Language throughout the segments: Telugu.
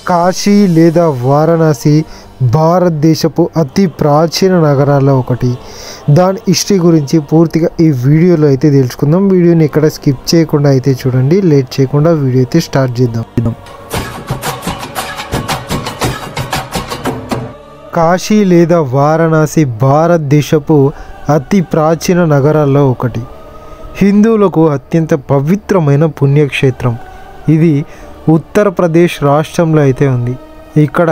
కాశీ లేదా వారణాసి భారతదేశపు అతి ప్రాచీన నగరాల్లో ఒకటి. దాని హిస్టరీ గురించి పూర్తిగా ఈ వీడియోలో అయితే తెలుసుకుందాం. వీడియోని ఎక్కడ స్కిప్ చేయకుండా అయితే చూడండి. లేట్ చేయకుండా వీడియో అయితే స్టార్ట్ చేద్దాం. కాశీ లేదా వారణాసి భారతదేశపు అతి ప్రాచీన నగరాల్లో ఒకటి. హిందువులకు అత్యంత పవిత్రమైన పుణ్యక్షేత్రం. ఇది ఉత్తరప్రదేశ్ రాష్ట్రంలో అయితే ఉంది. ఇక్కడ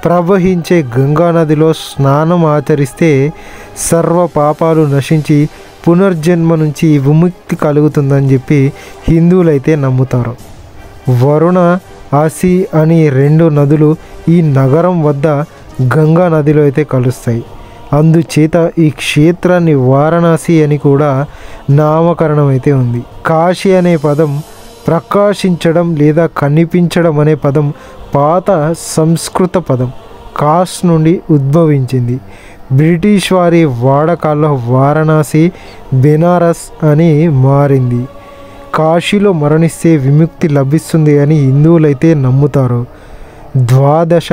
ప్రవహించే గంగా నదిలో స్నానం ఆచరిస్తే సర్వ పాపాలు నశించి పునర్జన్మ నుంచి విముక్తి కలుగుతుందని చెప్పి హిందువులైతే నమ్ముతారు. వరుణ, ఆసి అని రెండు నదులు ఈ నగరం వద్ద గంగా నదిలో అయితే కలుస్తాయి. అందుచేత ఈ క్షేత్రాన్ని వారణాసి అని కూడా నామకరణం అయితే ఉంది. కాశీ అనే పదం ప్రకాశించడం లేదా కనిపించడం అనే పదం పాత సంస్కృత పదం కాస్ నుండి ఉద్భవించింది. బ్రిటిష్ వారి వాడకాల్లో వారణాసి బెనారస్ అని మారింది. కాశీలో మరణిస్తే విముక్తి లభిస్తుంది అని హిందువులైతే నమ్ముతారు. ద్వాదశ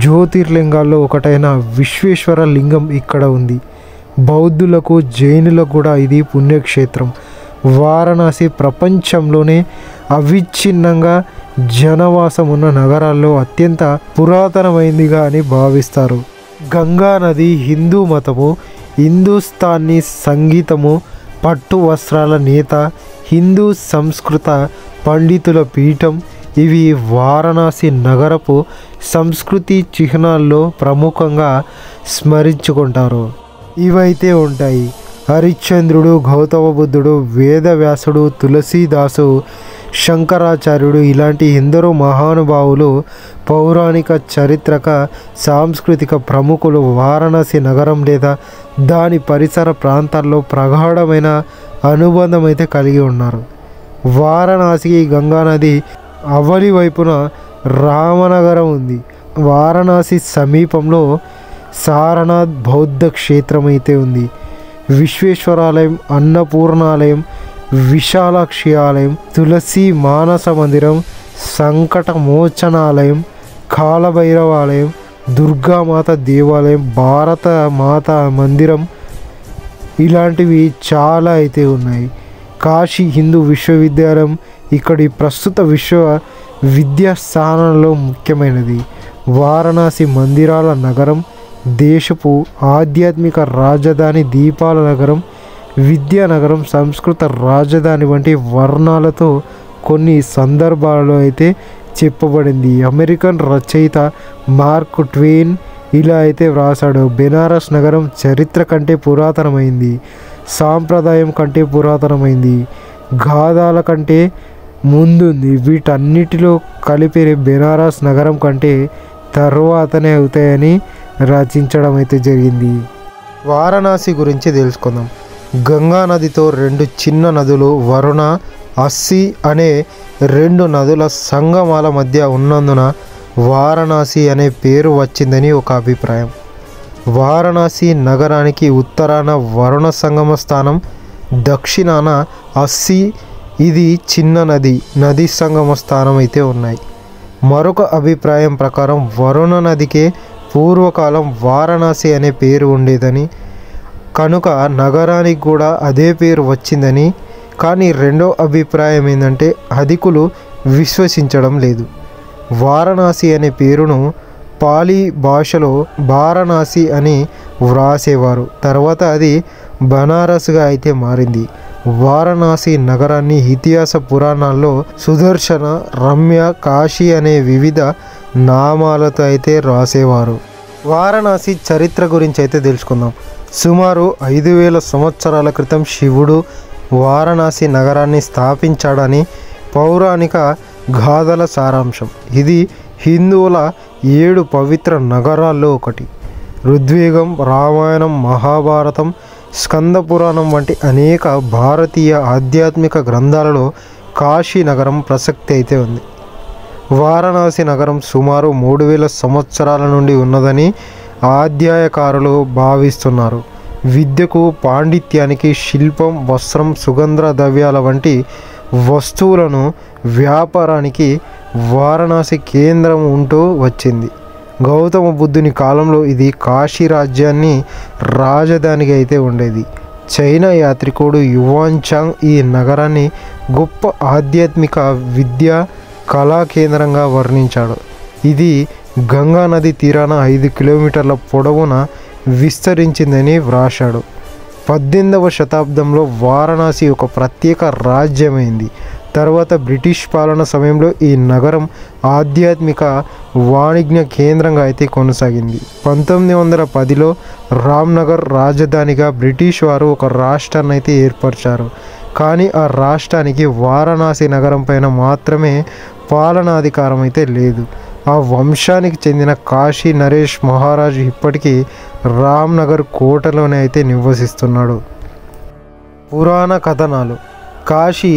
జ్యోతిర్లింగాల్లో ఒకటైన విశ్వేశ్వర లింగం ఇక్కడ ఉంది. బౌద్ధులకు, జైనులకు కూడా ఇది పుణ్యక్షేత్రం. వారణాసి ప్రపంచంలోనే అవిచ్ఛిన్నంగా జనవాసం ఉన్న నగరాల్లో అత్యంత పురాతనమైనదిగా అని భావిస్తారు. గంగా నది హిందూ మతము, హిందుస్థానీ సంగీతము, పట్టు వస్త్రాల నేత, హిందూ సంస్కృత పండితుల పీఠం ఇవి వారణాసి నగరపు సంస్కృతి చిహ్నాల్లో ప్రముఖంగా స్మరించుకుంటారు. ఇవైతే ఉంటాయి: హరిశ్చంద్రుడు, గౌతమ బుద్ధుడు, వేదవ్యాసుడు, తులసీదాసు, శంకరాచార్యుడు ఇలాంటి ఎందరో మహానుభావులు, పౌరాణిక, చారిత్రక, సాంస్కృతిక ప్రముఖులు వారణాసి నగరం లేదా దాని పరిసర ప్రాంతాల్లో ప్రగాఢమైన అనుబంధం అయితే కలిగి ఉన్నారు. వారణాసికి గంగానది అవలి వైపున రామనగరం ఉంది. వారణాసి సమీపంలో సారనాథ్ బౌద్ధ క్షేత్రం అయితే ఉంది. విశ్వేశ్వరాలయం, అన్నపూర్ణాలయం, విశాలాక్షి ఆలయం, తులసి మానస మందిరం, సంకట మోచనాలయం, కాలభైరవాలయం, దుర్గామాత దేవాలయం, భారత మాత మందిరం ఇలాంటివి చాలా అయితే ఉన్నాయి. కాశీ హిందూ విశ్వవిద్యాలయం ఇక్కడి ప్రస్తుత విశ్వ విద్యా స్థానంలో ముఖ్యమైనది. వారణాసి మందిరాల నగరం, దేశపు ఆధ్యాత్మిక రాజధాని, దీపాల నగరం, విద్యానగరం, సంస్కృత రాజధాని వంటి వర్ణాలతో కొన్ని సందర్భాలలో అయితే చెప్పబడింది. అమెరికన్ రచయిత మార్క్ ట్వేన్ ఇలా అయితే వ్రాసాడు: బెనారస్ నగరం చరిత్ర కంటే పురాతనమైంది, సాంప్రదాయం కంటే పురాతనమైంది, గాథాల కంటే ముందుంది. వీటన్నిటిలో కలిపి బెనారస్ నగరం కంటే తర్వాతనే అవుతాయని రచించడం అయితే జరిగింది. వారణాసి గురించి తెలుసుకుందాం. గంగా నదితో రెండు చిన్న నదులు వరుణ, అస్సి అనే రెండు నదుల సంగమాల మధ్య ఉన్నందున వారణాసి అనే పేరు వచ్చిందని ఒక అభిప్రాయం. వారణాసి నగరానికి ఉత్తరాన వరుణ సంగమ స్థానం, దక్షిణాన అస్సి ఇది చిన్న నది సంగమ స్థానం అయితే ఉన్నాయి. మరొక అభిప్రాయం ప్రకారం వరుణ నదికే పూర్వకాలం వారణాసి అనే పేరు ఉండేదని, కనుక నగరానికి కూడా అదే పేరు వచ్చిందని. కానీ రెండో అభిప్రాయం ఏంటంటే అధికులు విశ్వసించడం లేదు. వారణాసి అనే పేరును పాలీ భాషలో వారణాసి అని వ్రాసేవారు. తర్వాత అది బనారస్గా అయితే మారింది. వారణాసి నగరాన్ని ఇతిహాస పురాణాల్లో సుదర్శన, రమ్య, కాశీ అనే వివిధ నామాలతో అయితే రాసేవారు. వారణాసి చరిత్ర గురించి అయితే తెలుసుకుందాం. సుమారు 5000 సంవత్సరాల క్రితం శివుడు వారణాసి నగరాన్ని స్థాపించాడని పౌరాణిక గాథల సారాంశం. ఇది హిందువుల 7 పవిత్ర నగరాల్లో ఒకటి. ఋగ్వేదం, రామాయణం, మహాభారతం, స్కంద పురాణం వంటి అనేక భారతీయ ఆధ్యాత్మిక గ్రంథాలలో కాశీ నగరం ప్రసక్తి అయితే ఉంది. వారణాసి నగరం సుమారు 3000 సంవత్సరాల నుండి ఉన్నదని ఆధ్యాయకారులు భావిస్తున్నారు. విద్యకు, పాండిత్యానికి, శిల్పం, వస్త్రం, సుగంధ ద్రవ్యాల వంటి వస్తువులను వ్యాపారానికి వారణాసి కేంద్రం ఉంటూ వచ్చింది. గౌతమ బుద్ధుని కాలంలో ఇది కాశీ రాజ్యాన్ని రాజధానిగా అయితే ఉండేది. చైనా యాత్రికుడు యువాన్ చాంగ్ ఈ నగరాన్ని గొప్ప ఆధ్యాత్మిక విద్యా కళా కేంద్రంగా వర్ణించాడు. ఇది గంగా నది తీరాన 5 కిలోమీటర్ల పొడవున విస్తరించిందని వ్రాశాడు. 18వ శతాబ్దంలో వారణాసి ఒక ప్రత్యేక రాజ్యమైంది. తర్వాత బ్రిటిష్ పాలన సమయంలో ఈ నగరం ఆధ్యాత్మిక వాణిజ్య కేంద్రంగా అయితే కొనసాగింది. 1910లో రామ్నగర్ రాజధానిగా బ్రిటిష్ వారు ఒక రాష్ట్రాన్ని అయితే ఏర్పరిచారు. కానీ ఆ రాష్ట్రానికి వారణాసి నగరం పైన మాత్రమే పాలనాధికారం అయితే లేదు. ఆ వంశానికి చెందిన కాశీ నరేష్ మహారాజ్ ఇప్పటికీ రామ్నగర్ కోటలోనే అయితే నివసిస్తున్నాడు. పురాణ కథనాలు. కాశీ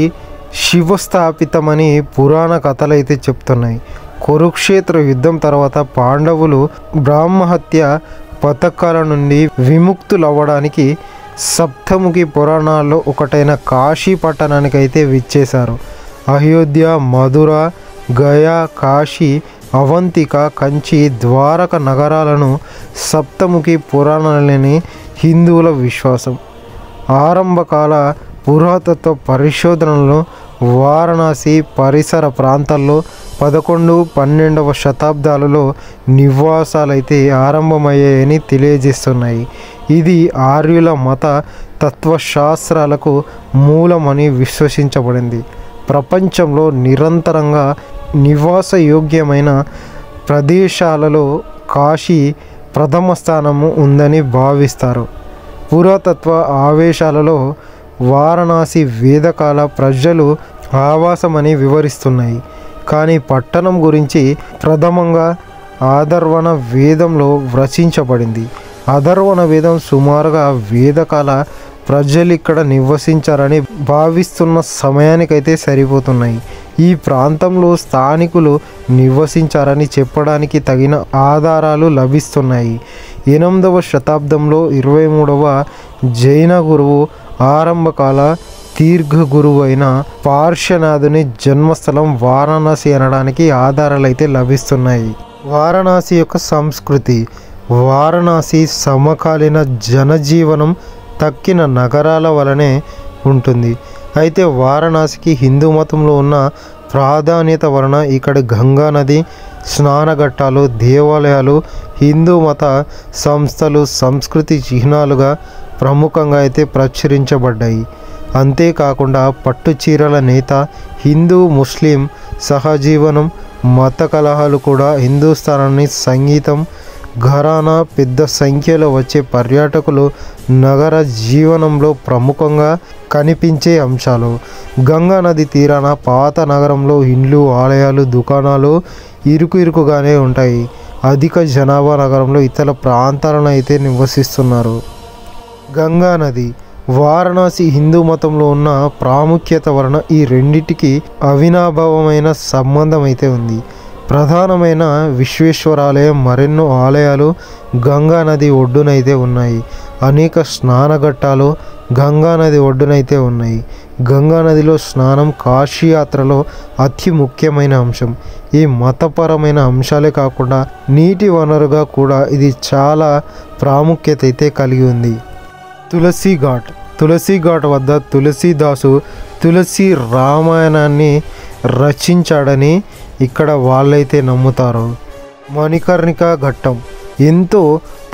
శివస్థాపితమని పురాణ కథలు అయితే చెప్తున్నాయి. కురుక్షేత్ర యుద్ధం తర్వాత పాండవులు బ్రహ్మహత్య పథకాల నుండి విముక్తులవ్వడానికి సప్తముఖి పురాణాల్లో ఒకటైన కాశీ పట్టణానికి అయితే విచ్చేశారు. అయోధ్య, మధుర, గయా, కాశీ, అవంతిక, కంచి, ద్వారక నగరాలను సప్తముఖి పురాణాలని హిందువుల విశ్వాసం. ఆరంభకాల పురాతత్వ పరిశోధనలు వారణాసి పరిసర ప్రాంతాల్లో 11-12వ శతాబ్దాలలో నివాసాలైతే ఆరంభమయ్యాయని తెలియజేస్తున్నాయి. ఇది ఆర్యుల మత తత్వశాస్త్రాలకు మూలమని విశ్వసించబడింది. ప్రపంచంలో నిరంతరంగా నివాసయోగ్యమైన ప్రదేశాలలో కాశీ ప్రథమ స్థానము ఉందని భావిస్తారు. పురాతత్వ ఆవేశాలలో వారణాసి వేదకాల ప్రజలు ఆవాసమని వివరిస్తున్నాయి. కానీ పట్టణం గురించి ప్రథమంగా అథర్వణ వేదంలో రచించబడింది. అథర్వణ వేదం సుమారుగా వేదకాల ప్రజలు ఇక్కడ నివసించారని భావిస్తున్న సమయానికైతే సరిపోతున్నాయి. ఈ ప్రాంతంలో స్థానికులు నివసించారని చెప్పడానికి తగిన ఆధారాలు లభిస్తున్నాయి. 8వ శతాబ్దంలో 23వ జైన గురువు ఆరంభకాల తీర్థ గురువు అయిన పార్శ్వనాథుని జన్మస్థలం వారణాసి అనడానికి ఆధారాలు అయితే లభిస్తున్నాయి. వారణాసి యొక్క సంస్కృతి. వారణాసి సమకాలీన జనజీవనం తక్కిన నగరాల వలనే ఉంటుంది. అయితే వారణాసికి హిందూ మతంలో ఉన్న ప్రాధాన్యత వలన ఇక్కడ గంగా నది, స్నానఘట్టాలు, దేవాలయాలు, హిందూ మత సంస్థలు సంస్కృతి చిహ్నాలుగా ప్రముఖంగా అయితే ప్రచురించబడ్డాయి. అంతేకాకుండా పట్టు చీరల నేత, హిందూ ముస్లిం సహజీవనం, మత కలహాలు కూడా హిందూస్థానీ సంగీతం, ఘరానా, పెద్ద సంఖ్యలో వచ్చే పర్యాటకులు నగర జీవనంలో ప్రముఖంగా కనిపించే అంశాలు. గంగా నది తీరాన పాత నగరంలో ఇండ్లు, ఆలయాలు, దుకాణాలు ఇరుకుగానే ఉంటాయి. అధిక జనాభా నగరంలో ఇతర ప్రాంతాలను అయితే నివసిస్తున్నారు. గంగా నది. వారణాసి హిందూ మతంలో ఉన్న ప్రాముఖ్యత వలన ఈ రెండిటికి అవినాభావమైన సంబంధం అయితే ఉంది. ప్రధానమైన విశ్వేశ్వరాలయం, మరెన్నో ఆలయాలు గంగా నది ఒడ్డునైతే ఉన్నాయి. అనేక స్నానఘట్టాలు గంగా నది ఒడ్డునైతే ఉన్నాయి. గంగా నదిలో స్నానం కాశీ యాత్రలో అతి ముఖ్యమైన అంశం. ఈ మతపరమైన అంశాలే కాకుండా నీటి వనరుగా కూడా ఇది చాలా ప్రాముఖ్యత అయితే కలిగి ఉంది. తులసి ఘాట్. తులసి ఘాట్ వద్ద తులసీదాసు తులసి రామాయణాన్ని రచించాడని ఇక్కడ వాళ్ళైతే నమ్ముతారు. మణికర్ణిక ఘట్టం ఎంతో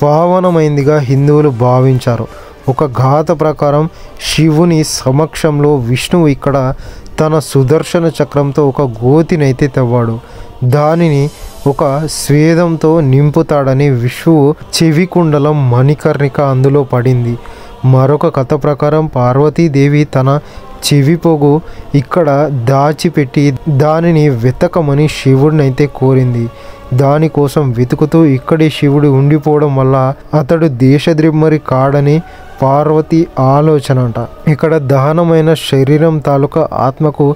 పావనమైందిగా హిందువులు భావించారు. ఒక గాథ ప్రకారం శివుని సమక్షంలో విష్ణువు ఇక్కడ తన సుదర్శన చక్రంతో ఒక గోతినైతే తవ్వాడు. దానిని ఒక స్వేదంతో నింపుతాడని విష్ణువు చెవి కుండలం మణికర్ణిక అందులో పడింది. మరొక కథ ప్రకారం పార్వతీదేవి తన చెవి పొగు ఇక్కడ దాచిపెట్టి దానిని వెతకమని శివుడినైతే కోరింది. దానికోసం వెతుకుతూ ఇక్కడే శివుడు ఉండిపోవడం వల్ల అతడు దేశద్రిమ్మరి కాడని పార్వతి ఆలోచన అంట. ఇక్కడ దహనమైన శరీరం తాలూకా ఆత్మకు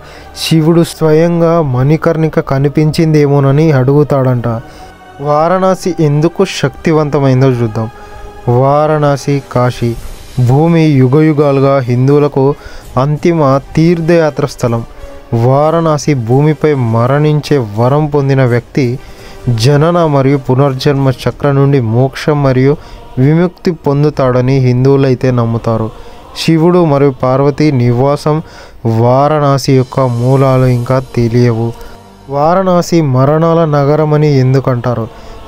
శివుడు స్వయంగా మణికర్ణిక కనిపించిందేమోనని అడుగుతాడంట. వారణాసి ఎందుకు శక్తివంతమైందో చూద్దాం. వారణాసి, కాశీ భూమి యుగయుగాలుగా హిందువులకు అంతిమ తీర్థయాత్ర స్థలం. వారణాసి భూమిపై మరణించే వరం పొందిన వ్యక్తి జనన మరియు పునర్జన్మ చక్ర నుండి మోక్షం మరియు విముక్తి పొందుతాడని హిందువులైతే నమ్ముతారు. శివుడు మరియు పార్వతి నివాసం వారణాసి యొక్క మూలాలు ఇంకా తెలియవు. వారణాసి మరణాల నగరమని ఎందుకంటారు?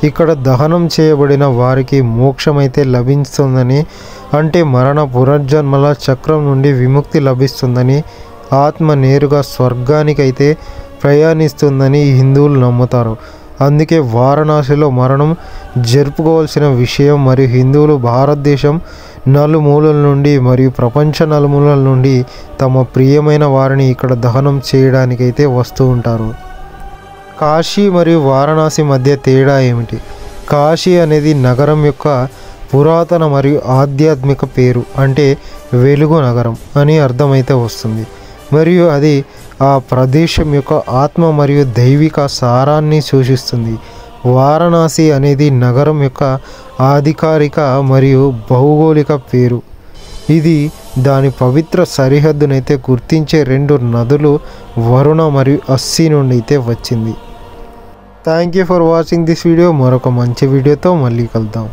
ఇక్కడ దహనం చేయబడిన వారికి మోక్షమైతే లభిస్తుందని, అంటే మరణ పునర్జన్మల చక్రం నుండి విముక్తి లభిస్తుందని, ఆత్మ నేరుగా స్వర్గానికైతే ప్రయాణిస్తుందని హిందువులు నమ్ముతారు. అందుకే వారణాసిలో మరణం జరుపుకోవాల్సిన విషయం. మరియు హిందువులు భారతదేశం నలుమూలల నుండి మరియు ప్రపంచ నలుమూలల నుండి తమ ప్రియమైన వారిని ఇక్కడ దహనం చేయడానికైతే వస్తూ ఉంటారు. కాశీ మరియు వారణాసి మధ్య తేడా ఏమిటి? కాశీ అనేది నగరం యొక్క పురాతన మరియు ఆధ్యాత్మిక పేరు, అంటే వెలుగు నగరం అని అర్థమైతే వస్తుంది. మరియు అది ఆ ప్రదేశం యొక్క ఆత్మ మరియు దైవిక సారాన్ని సూచిస్తుంది. వారణాసి అనేది నగరం యొక్క అధికారిక మరియు భౌగోళిక పేరు. ఇది దాని పవిత్ర సరిహద్దునైతే గుర్తించే 2 నదులు వరుణ మరియు అస్సి నుండి అయితే వచ్చింది. Thank you for watching this video. మరొక మంచి వీడియోతో మళ్ళీ కలుద్దాం.